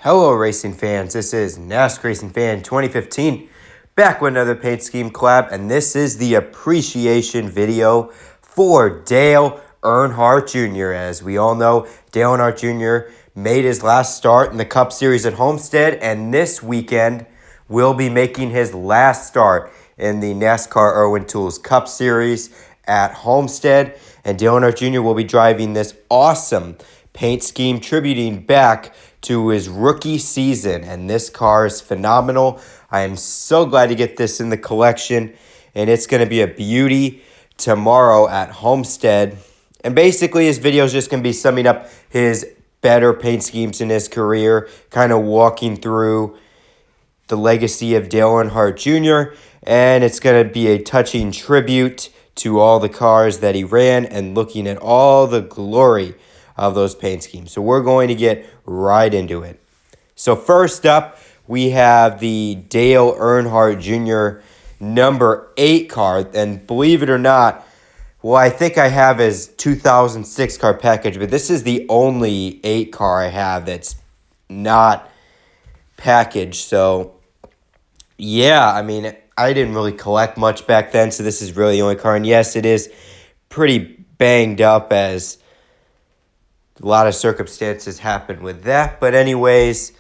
Hello racing fans, this is NASCAR Racing Fan 2015, back with another Paint Scheme Collab, and this is the appreciation video for Dale Earnhardt Jr. As we all know, Dale Earnhardt Jr. made his last start in the Cup Series at Homestead, and this weekend will be making his last start in the NASCAR Irwin Tools Cup Series at Homestead, and Dale Earnhardt Jr. will be driving this awesome paint scheme tributing back to his rookie season, and this car is phenomenal. I am so glad to get this in the collection, and it's going to be a beauty tomorrow at Homestead. And basically his video is just going to be summing up his better paint schemes in his career, kind of walking through the legacy of Dale Earnhardt Jr., and it's going to be a touching tribute to all the cars that he ran and looking at all the glory of those paint schemes. So we're going to get right into it. So first up, we have the Dale Earnhardt Jr. number 8 car. And believe it or not, well, I think I have his 2006 car package, but this is the only 8 car I have that's not packaged. So yeah, I mean, I didn't really collect much back then, so this is really the only car. And yes, it is pretty banged up, as a lot of circumstances happened with that. But anyways,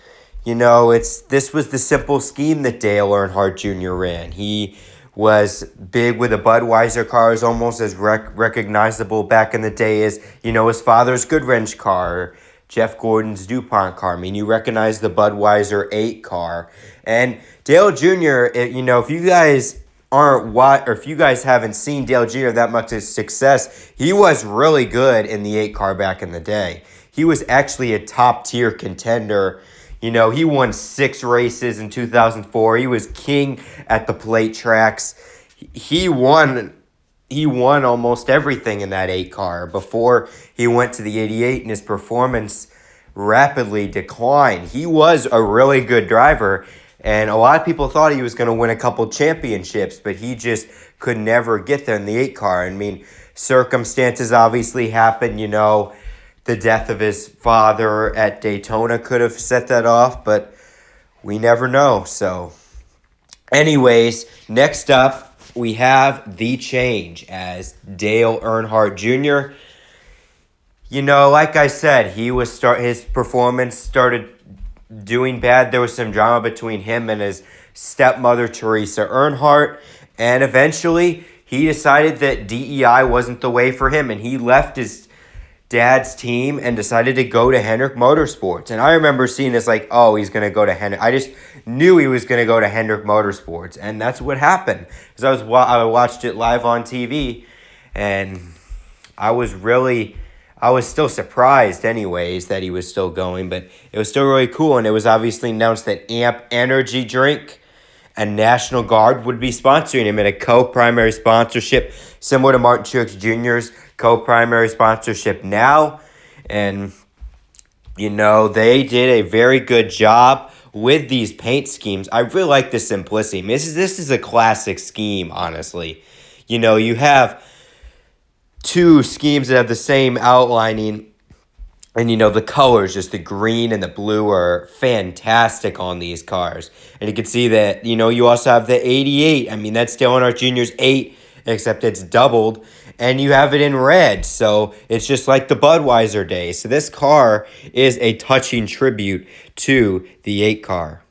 you know, this was the simple scheme that Dale Earnhardt Jr. ran. He was big with the Budweiser cars, almost as recognizable back in the day as, you know, his father's Goodwrench car, Jeff Gordon's DuPont car. I mean, you recognize the Budweiser 8 car. And Dale Jr., you know, if you guys if you guys haven't seen Dale Jr. that much of success, he was really good in the 8 car back in the day. He was actually a top-tier contender. You know, he won 6 races in 2004. He was king at the plate tracks. He won almost everything in that 8 car before he went to the 88, and his performance rapidly declined. He was a really good driver, and a lot of people thought he was going to win a couple championships, but he just could never get there in the 8 car. I mean, circumstances obviously happened, you know. The death of his father at Daytona could have set that off, but we never know. So anyways, next up, we have the change as Dale Earnhardt Jr. You know, like I said, his performance started doing bad. There was some drama between him and his stepmother, Teresa Earnhardt, and eventually he decided that DEI wasn't the way for him, and he left his dad's team and decided to go to Hendrick Motorsports. And I remember seeing this like, oh, he's going to go to Hendrick. I just knew he was going to go to Hendrick Motorsports, and that's what happened. Because I watched it live on TV, and I was still surprised anyways that he was still going, but it was still really cool. And it was obviously announced that Amp Energy Drink and National Guard would be sponsoring him in a co-primary sponsorship, similar to Martin Truex Jr.'s co-primary sponsorship now. And, you know, they did a very good job with these paint schemes. I really like the simplicity. This is a classic scheme, honestly. You know, you have 2 schemes that have the same outlining, and you know, the colors, just the green and the blue, are fantastic on these cars. And you can see that, you know, you also have the 88. I mean, that's Dale Earnhardt Jr.'s 8, except it's doubled, and you have it in red, so it's just like the Budweiser days. So this car is a touching tribute to the 8 car.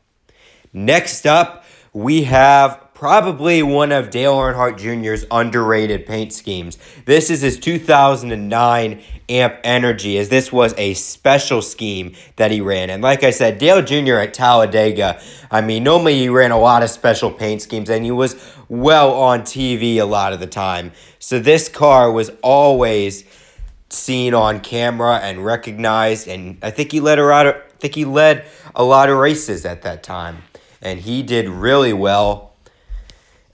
Next up, we have probably one of Dale Earnhardt Jr.'s underrated paint schemes. This is his 2009 Amp Energy, as this was a special scheme that he ran. And like I said, Dale Jr. at Talladega, I mean, normally he ran a lot of special paint schemes, and he was well on TV a lot of the time. So this car was always seen on camera and recognized, and I think he led a lot of races at that time, and he did really well.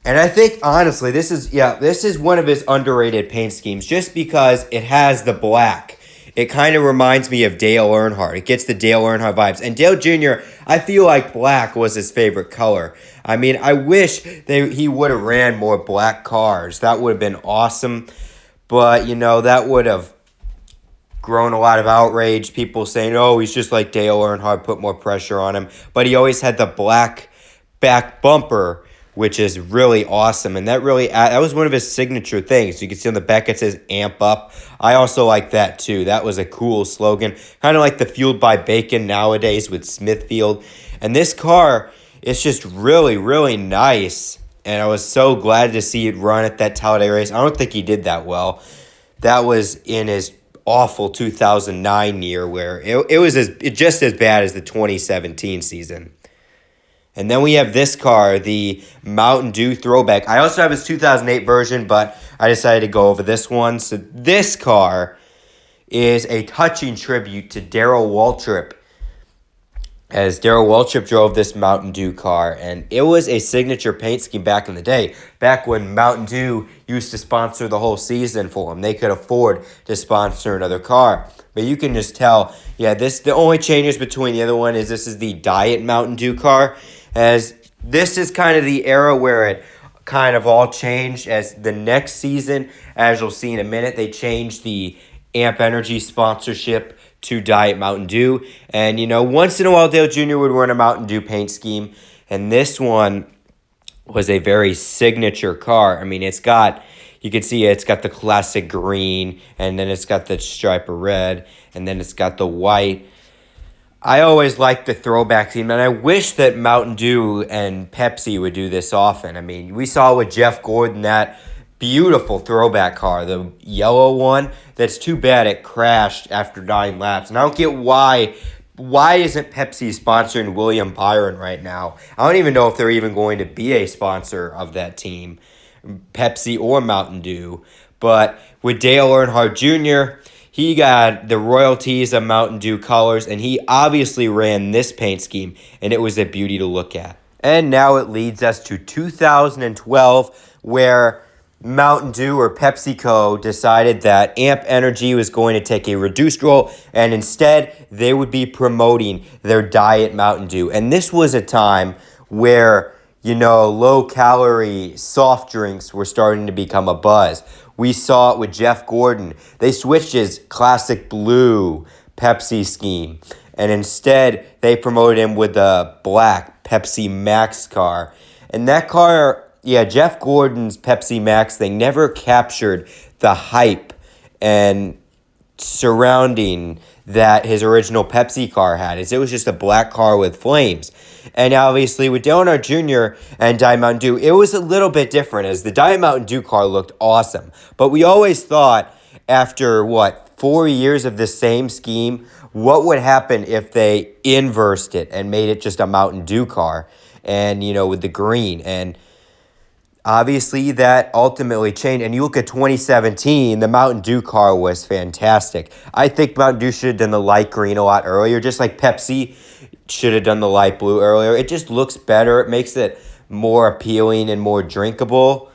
And I think, honestly, this is one of his underrated paint schemes, just because it has the black. It kind of reminds me of Dale Earnhardt. It gets the Dale Earnhardt vibes. And Dale Jr., I feel like black was his favorite color. I mean, I wish he would have ran more black cars. That would have been awesome. But, you know, that would have grown a lot of outrage. People saying, oh, he's just like Dale Earnhardt, put more pressure on him. But he always had the black back bumper, which is really awesome. And that was one of his signature things. You can see on the back it says amp up. I also like that too. That was a cool slogan. Kind of like the fueled by bacon nowadays with Smithfield. And this car is just really, really nice. And I was so glad to see it run at that Talladega race. I don't think he did that well. That was in his awful 2009 year where it was just as bad as the 2017 season. And then we have this car, the Mountain Dew Throwback. I also have his 2008 version, but I decided to go over this one. So this car is a touching tribute to Darrell Waltrip, as Darrell Waltrip drove this Mountain Dew car, and it was a signature paint scheme back in the day, back when Mountain Dew used to sponsor the whole season for them. They could afford to sponsor another car. But you can just tell, yeah, the only changes between the other one is this is the Diet Mountain Dew car, as this is kind of the era where it kind of all changed, as the next season, as you'll see in a minute, they changed the Amp Energy sponsorship to Diet Mountain Dew. And, once in a while, Dale Jr. would run a Mountain Dew paint scheme. And this one was a very signature car. I mean, you can see it's got the classic green, and then it's got the stripe of red, and then it's got the white. I always liked the throwback theme, and I wish that Mountain Dew and Pepsi would do this often. I mean, we saw with Jeff Gordon that beautiful throwback car, the yellow one. That's too bad it crashed after 9 laps. And I don't get why isn't Pepsi sponsoring William Byron right now? I don't even know if they're even going to be a sponsor of that team, Pepsi or Mountain Dew. But with Dale Earnhardt Jr., he got the royalties of Mountain Dew colors, and he obviously ran this paint scheme, and it was a beauty to look at. And now it leads us to 2012, where Mountain Dew or PepsiCo decided that Amp Energy was going to take a reduced role, and instead they would be promoting their Diet Mountain Dew. And this was a time where, low-calorie soft drinks were starting to become a buzz. We saw it with Jeff Gordon. They switched his classic blue Pepsi scheme, and instead they promoted him with the black Pepsi Max car. And that car, yeah, Jeff Gordon's Pepsi Max thing never captured the hype and surrounding that his original Pepsi car had. It was just a black car with flames. And obviously with Dale Earnhardt Jr. and Diet Mountain Dew, it was a little bit different, as the Diet Mountain Dew car looked awesome. But we always thought, after 4 years of the same scheme, what would happen if they inversed it and made it just a Mountain Dew car, and with the green. And obviously, that ultimately changed. And you look at 2017, the Mountain Dew car was fantastic. I think Mountain Dew should have done the light green a lot earlier, just like Pepsi should have done the light blue earlier. It just looks better. It makes it more appealing and more drinkable,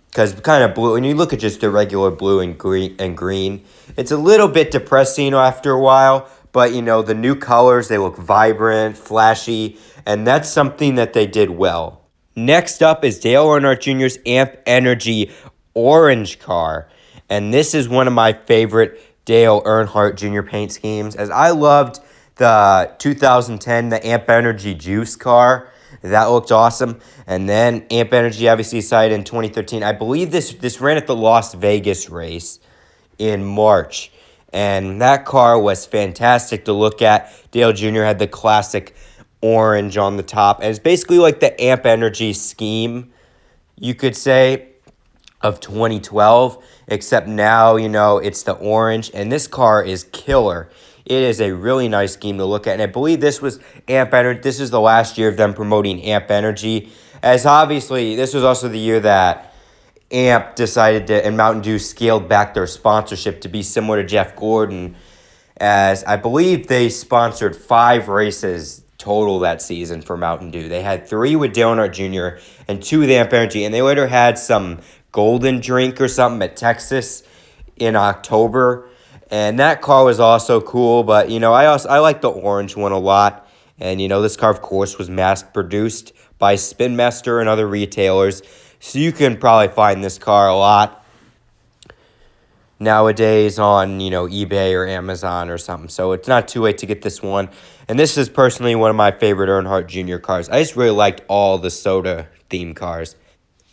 because kind of blue, when you look at just the regular blue and green, it's a little bit depressing after a while. But, the new colors, they look vibrant, flashy, and that's something that they did well. Next up is Dale Earnhardt Jr.'s Amp Energy orange car. And this is one of my favorite Dale Earnhardt Jr. paint schemes, as I loved the 2010, the Amp Energy Juice car. That looked awesome. And then Amp Energy obviously decided in 2013. I believe this ran at the Las Vegas race in March. And that car was fantastic to look at. Dale Jr. had the classic orange on the top. And it's basically like the Amp Energy scheme, you could say, of 2012. Except now, it's the orange. And this car is killer. It is a really nice scheme to look at. And I believe this was Amp Energy. This is the last year of them promoting Amp Energy. As obviously, this was also the year that Amp decided to, and Mountain Dew scaled back their sponsorship to be similar to Jeff Gordon. As I believe they sponsored 5 races total that season for Mountain Dew. They had 3 with Dale Earnhardt Jr. and 2 with Amp Energy. And they later had some golden drink or something at Texas in October. And that car was also cool, but, I like the orange one a lot. And, this car, of course, was mass-produced by Spin Master and other retailers. So you can probably find this car a lot. nowadays on, eBay or Amazon or something. So it's not too late to get this one. And this is personally one of my favorite Earnhardt Jr. cars. I just really liked all the soda theme cars.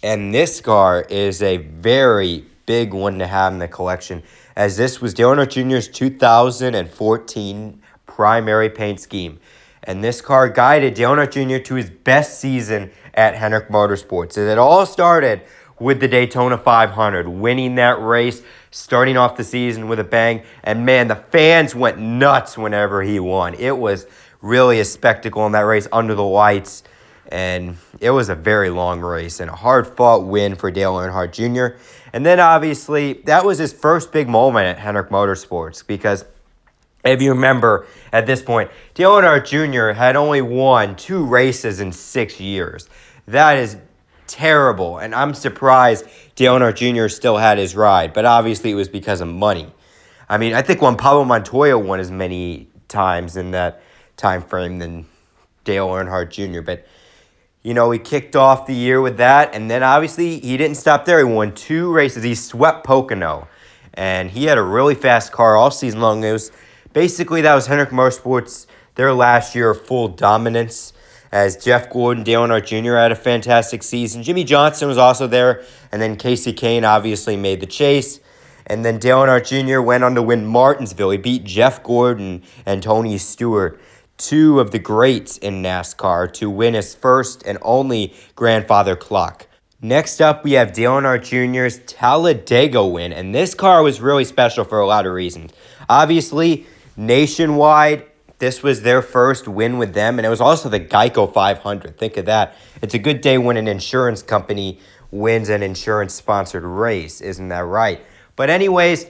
And this car is a very big one to have in the collection, as this was Dale Earnhardt Jr.'s 2014 primary paint scheme. And this car guided Dale Earnhardt Jr. to his best season at Hendrick Motorsports. And it all started with the Daytona 500, winning that race, starting off the season with a bang. And man, the fans went nuts whenever he won. It was really a spectacle in that race under the lights. And it was a very long race and a hard-fought win for Dale Earnhardt Jr. And then, obviously, that was his first big moment at Hendrick Motorsports, because if you remember, at this point, Dale Earnhardt Jr. had only won 2 races in 6 years. That is terrible, and I'm surprised Dale Earnhardt Jr. still had his ride, but obviously it was because of money. I mean, I think when Pablo Montoya won as many times in that time frame than Dale Earnhardt Jr., but he kicked off the year with that, and then obviously he didn't stop there. He won 2 races. He swept Pocono, and he had a really fast car all season long. It was basically, that was Hendrick Motorsports, their last year of full dominance, as Jeff Gordon, Dale Earnhardt Jr. had a fantastic season. Jimmy Johnson was also there, and then Kasey Kahne obviously made the chase. And then Dale Earnhardt Jr. went on to win Martinsville. He beat Jeff Gordon and Tony Stewart, 2 of the greats in NASCAR, to win his first and only grandfather clock. Next up, we have Dale Earnhardt Jr.'s Talladega win, and this car was really special for a lot of reasons. Obviously, nationwide, this was their first win with them, and it was also the Geico 500. Think of that. It's a good day when an insurance company wins an insurance-sponsored race. Isn't that right? But anyways,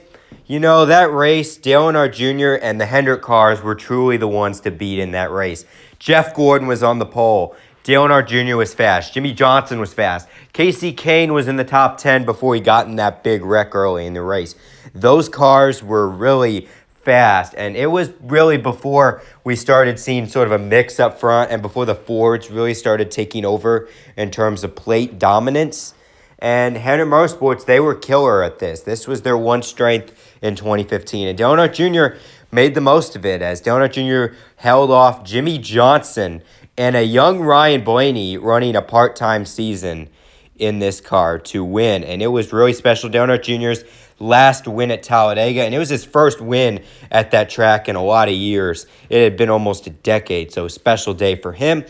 that race, Dale Earnhardt Jr. and the Hendrick cars were truly the ones to beat in that race. Jeff Gordon was on the pole. Dale Earnhardt Jr. was fast. Jimmy Johnson was fast. Kasey Kahne was in the top 10 before he got in that big wreck early in the race. Those cars were really fast, and it was really before we started seeing sort of a mix up front and before the Fords really started taking over in terms of plate dominance. And Hendrick Motorsports, they were killer at this. This was their one strength in 2015. And Dale Earnhardt Jr. made the most of it, as Dale Earnhardt Jr. held off Jimmy Johnson and a young Ryan Blaney running a part-time season in this car to win. And it was really special. Dale Earnhardt Jr.'s last win at Talladega, and it was his first win at that track in a lot of years. It had been almost a decade, so a special day for him.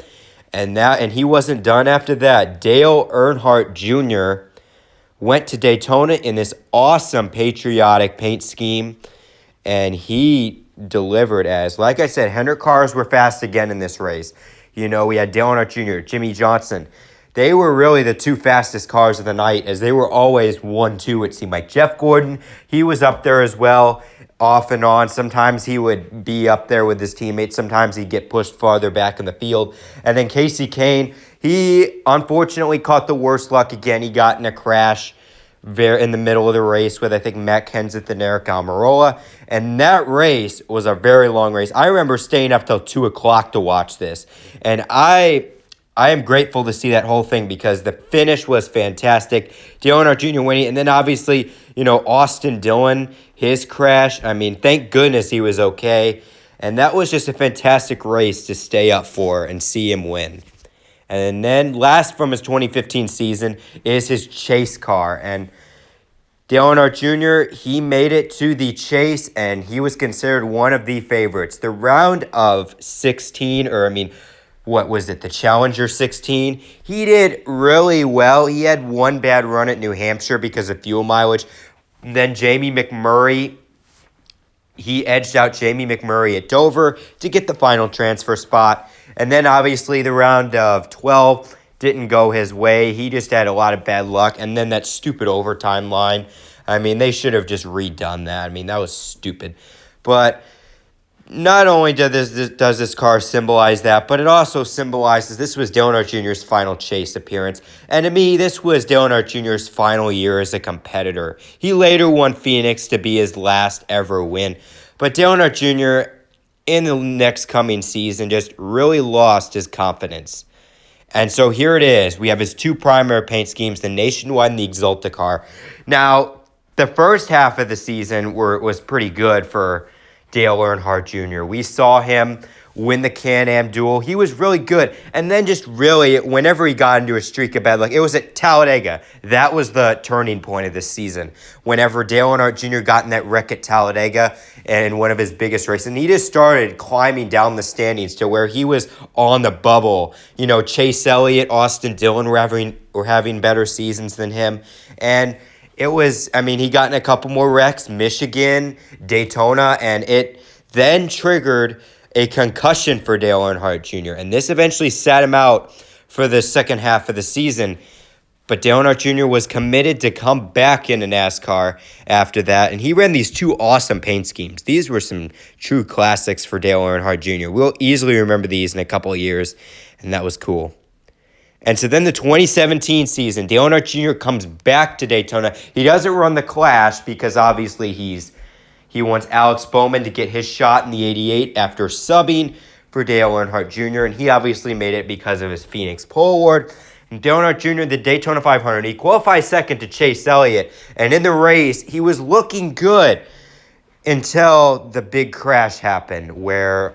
And he wasn't done after that. Dale Earnhardt Jr. went to Daytona in this awesome patriotic paint scheme, and he delivered as, like I said, Hendrick cars were fast again in this race. We had Dale Earnhardt Jr., Jimmy Johnson. They were really the 2 fastest cars of the night, as they were always 1-2, it seemed like. Jeff Gordon, he was up there as well, off and on. Sometimes he would be up there with his teammates. Sometimes he'd get pushed farther back in the field. And then Kasey Kahne, he unfortunately caught the worst luck again. He got in a crash in the middle of the race with, I think, Matt Kenseth and Eric Almirola. And that race was a very long race. I remember staying up till 2 o'clock to watch this. And I am grateful to see that whole thing, because the finish was fantastic. Dale Earnhardt Jr. winning, and then obviously, Austin Dillon, his crash. I mean, thank goodness he was okay. And that was just a fantastic race to stay up for and see him win. And then last from his 2015 season is his chase car. And Dale Earnhardt Jr., he made it to the chase, and he was considered one of the favorites. The round of 16, the Challenger 16. He did really well. He had one bad run at New Hampshire because of fuel mileage. Then Jamie McMurray, he edged out Jamie McMurray at Dover to get the final transfer spot. And then obviously the round of 12 didn't go his way. He just had a lot of bad luck. And then that stupid overtime line. They should have just redone that. That was stupid. But not only does this car symbolize that, but it also symbolizes this was Dale Earnhardt Jr.'s final chase appearance. And to me, this was Dale Earnhardt Jr.'s final year as a competitor. He later won Phoenix to be his last ever win. But Dale Earnhardt Jr. in the next coming season just really lost his confidence. And so here it is. We have his 2 primary paint schemes, the Nationwide and the Exalta car. Now, the first half of the season was pretty good for Dale Earnhardt Jr. We saw him win the Can-Am duel. He was really good. And then just really, whenever he got into a streak of bad luck, it was at Talladega. That was the turning point of this season. Whenever Dale Earnhardt Jr. got in that wreck at Talladega in one of his biggest races, and he just started climbing down the standings to where he was on the bubble. You know, Chase Elliott, Austin Dillon were having better seasons than him. And it was, I mean, he got in a couple more wrecks, Michigan, Daytona, and it then triggered a concussion for Dale Earnhardt Jr., and this eventually sat him out for the second half of the season. But Dale Earnhardt Jr. was committed to come back into NASCAR after that, and he ran these two awesome paint schemes. These were some true classics for Dale Earnhardt Jr. We'll easily remember these in a couple of years, and that was cool. And so then the 2017 season, Dale Earnhardt Jr. comes back to Daytona. He doesn't run the Clash because obviously he wants Alex Bowman to get his shot in the 88 after subbing for Dale Earnhardt Jr., and he obviously made it because of his Phoenix Pole Award. And Dale Earnhardt Jr., the Daytona 500, he qualified second to Chase Elliott, and in the race, he was looking good until the big crash happened where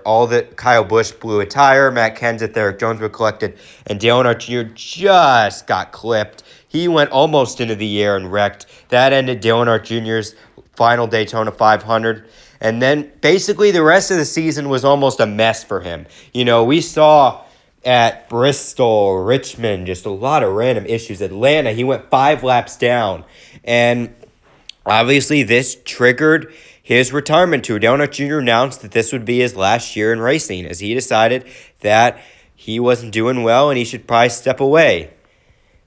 Kyle Busch blew a tire, Matt Kenseth, Eric Jones were collected, and Dale Earnhardt Jr. just got clipped. He went almost into the air and wrecked. That ended Dale Earnhardt Jr.'s final Daytona 500. And then basically the rest of the season was almost a mess for him. You know, we saw at Bristol, Richmond, just a lot of random issues. Atlanta, he went 5 laps down. And obviously this triggered his retirement tour. Dale Earnhardt Jr. announced that this would be his last year in racing as he decided that he wasn't doing well and he should probably step away.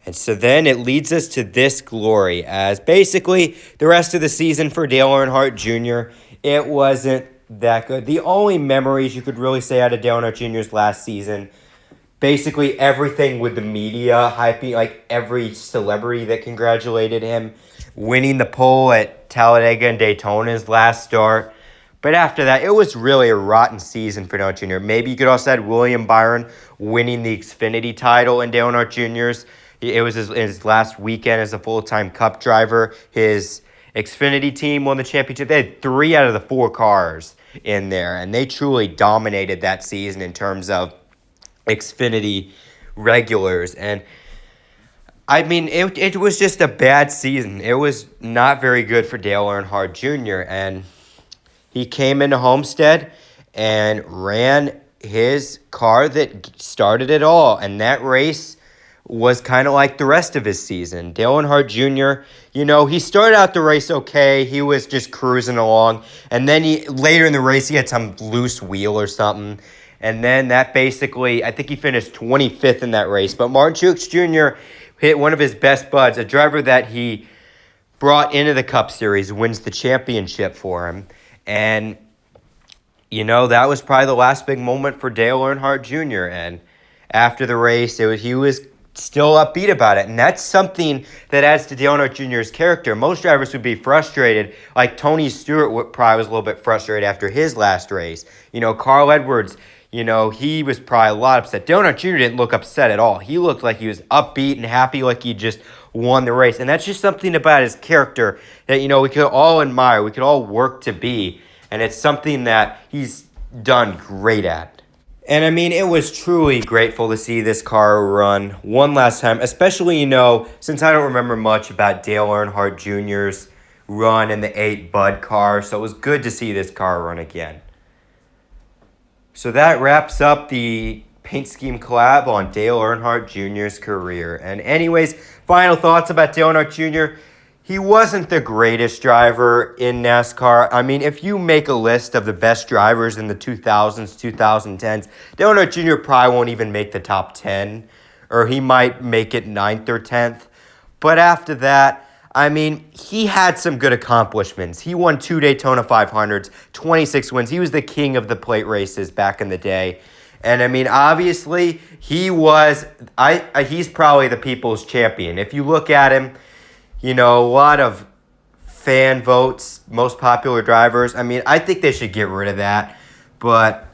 And so then it leads us to this glory as basically the rest of the season for Dale Earnhardt Jr., it wasn't that good. The only memories you could really say out of Dale Earnhardt Jr.'s last season, basically everything with the media hyping, like every celebrity that congratulated him, winning the pole at Talladega and Daytona's last start. But after that, it was really a rotten season for Dale Earnhardt Jr. Maybe you could also add William Byron winning the Xfinity title in Dale Earnhardt Jr.'s. It was his last weekend as a full-time Cup driver. His Xfinity team won the championship. They had 3 out of the 4 cars in there, and they truly dominated that season in terms of Xfinity regulars. And, I mean, it was just a bad season. It was not very good for Dale Earnhardt Jr., and he came into Homestead and ran his car that started it all, and that race was kind of like the rest of his season. Dale Earnhardt Jr., you know, he started out the race okay. He was just cruising along. And then later in the race, he had some loose wheel or something. And then that basically, I think he finished 25th in that race. But Martin Truex Jr. hit one of his best buds, a driver that he brought into the Cup Series, wins the championship for him. And, you know, that was probably the last big moment for Dale Earnhardt Jr. And after the race, he was still upbeat about it, and that's something that adds to Dale Earnhardt Jr.'s character. Most drivers would be frustrated, like Tony Stewart probably was a little bit frustrated after his last race. You know, Carl Edwards, you know, he was probably a lot upset. Dale Earnhardt Jr. didn't look upset at all. He looked like he was upbeat and happy, like he just won the race, and that's just something about his character that, you know, we could all admire, we could all work to be, and it's something that he's done great at. And, I mean, it was truly grateful to see this car run one last time, especially, you know, since I don't remember much about Dale Earnhardt Jr.'s run in the 8 Bud car, so it was good to see this car run again. So that wraps up the Paint Scheme Collab on Dale Earnhardt Jr.'s career. And anyways, final thoughts about Dale Earnhardt Jr., he wasn't the greatest driver in NASCAR. I mean, if you make a list of the best drivers in the 2000s, 2010s, Dale Earnhardt Jr. probably won't even make the top 10, or he might make it 9th or 10th. But after that, I mean, he had some good accomplishments. He won 2 Daytona 500s, 26 wins. He was the king of the plate races back in the day. And, I mean, obviously, he's probably the people's champion. If you look at him, you know, a lot of fan votes, most popular drivers. I mean, I think they should get rid of that. But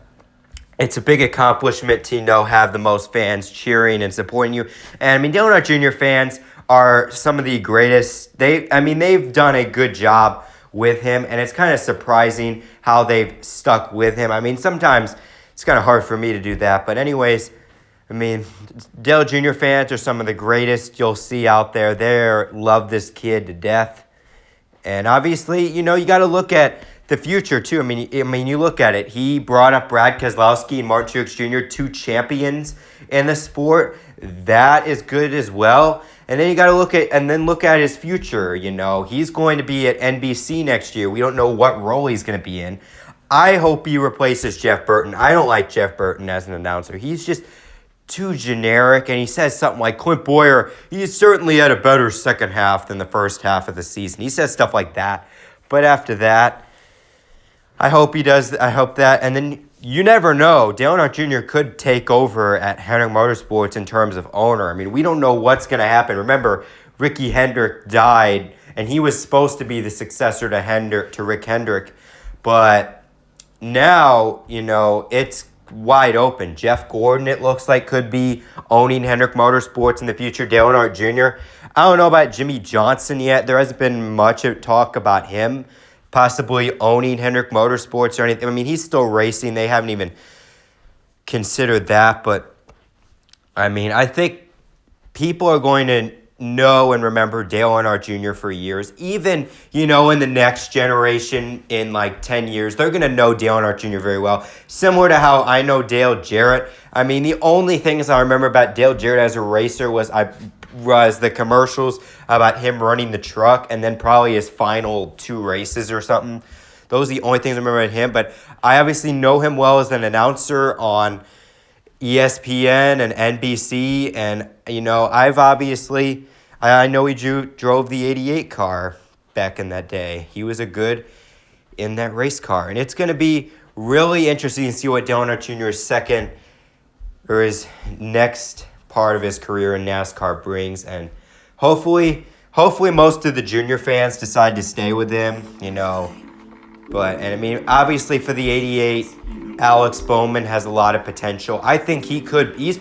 it's a big accomplishment to, you know, have the most fans cheering and supporting you. And, I mean, Dale Earnhardt Jr. fans are some of the greatest. They've done a good job with him, and it's kind of surprising how they've stuck with him. I mean, sometimes it's kind of hard for me to do that, but anyways, I mean, Dale Jr. fans are some of the greatest you'll see out there. They love this kid to death, and obviously, you know, you got to look at the future too. I mean, you look at it. He brought up Brad Keselowski and Martin Truex Jr., 2 champions in the sport. That is good as well. And then you got to look at his future. You know, he's going to be at NBC next year. We don't know what role he's going to be in. I hope he replaces Jeff Burton. I don't like Jeff Burton as an announcer. He's just too generic, and he says something like Clint Boyer, he certainly had a better second half than the first half of the season. He says stuff like that. But after that, I hope he does. I hope that. And then you never know. Dale Earnhardt Jr. could take over at Hendrick Motorsports in terms of owner. I mean, we don't know what's going to happen. Remember, Ricky Hendrick died, and he was supposed to be the successor to Rick Hendrick. But now, you know, it's wide open. Jeff Gordon, it looks like, could be owning Hendrick Motorsports in the future. Dale Earnhardt Jr. I don't know about Jimmy Johnson yet. There hasn't been much talk about him possibly owning Hendrick Motorsports or anything. I mean, he's still racing. They haven't even considered that. But, I mean, I think people are going to know and remember Dale Earnhardt Jr. for years. Even, you know, in the next generation, in like 10 years, they're going to know Dale Earnhardt Jr. very well. Similar to how I know Dale Jarrett. I mean, the only things I remember about Dale Jarrett as a racer was the commercials about him running the truck, and then probably his final 2 races or something. Those are the only things I remember about him. But I obviously know him well as an announcer on ESPN and NBC, and, you know, I know he drove the 88 car back in that day. He was a good in that race car, and it's going to be really interesting to see what Dale Earnhardt Jr.'s his next part of his career in NASCAR brings, and hopefully most of the junior fans decide to stay with him, you know. But, and I mean, obviously for the 88, Alex Bowman has a lot of potential. I think he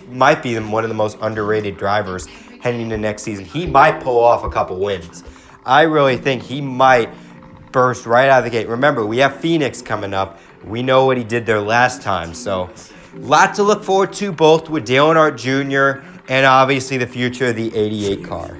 might be one of the most underrated drivers heading into next season. He might pull off a couple wins. I really think he might burst right out of the gate. Remember, we have Phoenix coming up. We know what he did there last time, so lot to look forward to, both with Dale Earnhardt Jr. and obviously the future of the 88 car.